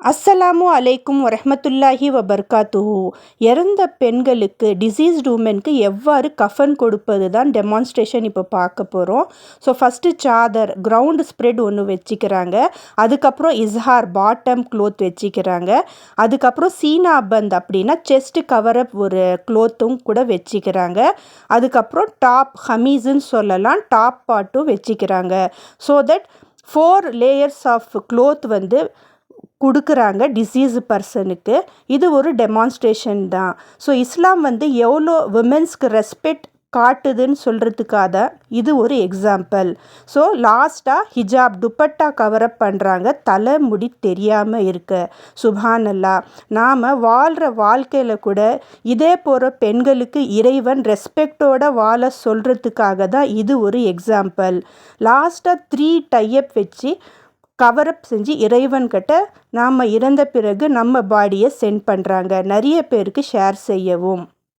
அஸ்ஸலாமு அலைக்கும் வரஹ்மத்துல்லாஹி வபர்காத்துஹு. இறந்த பெண்களுக்கு, டிசீஸ்டு உமனுக்கு எவ்வாறு கஃன் கொடுப்பது தான் டெமான்ஸ்ட்ரேஷன் இப்போ பார்க்க போகிறோம். So first Sadar ground spread ஒன்று வச்சுக்கிறாங்க. அதுக்கப்புறம் இஸ்ஹார் பாட்டம் க்ளோத் வச்சுக்கிறாங்க. அதுக்கப்புறம் சீனாபந்த் அப்படின்னா செஸ்ட் கவரப் ஒரு க்ளோத்தும் கூட வச்சுக்கிறாங்க. அதுக்கப்புறம் டாப் ஹமீஸுன்னு சொல்லலாம், டாப் பார்ட்டும் வச்சுக்கிறாங்க. So that 4 layers of cloth வந்து கொடுக்குறாங்க டிசீஸ் பர்சனுக்கு. இது ஒரு டெமான்ஸ்ட்ரேஷன் தான். ஸோ இஸ்லாம் வந்து எவ்வளோ விமென்ஸ்க்கு ரெஸ்பெக்ட் காட்டுதுன்னு சொல்கிறதுக்காக இது ஒரு எக்ஸாம்பிள். ஸோ லாஸ்ட்டாக ஹிஜாப் துப்பட்டா கவரப் பண்ணுறாங்க, தலை முடி தெரியாமல் இருக்க. சுப்ஹானல்லா, நாம் வாழ்கிற வாழ்க்கையில் கூட இதே போகிற பெண்களுக்கு இறைவன் ரெஸ்பெக்டோட வாழ சொல்கிறதுக்காக தான் இது ஒரு எக்ஸாம்பிள். லாஸ்ட்டாக 3 டையப் வச்சு கவரப் செஞ்சு இறைவன்கிட்ட நாம் இறந்த பிறகு நம்ம பாடியை சென்ட் பண்ணுறாங்க, நிறைய பேருக்கு ஷேர் செய்யவும்.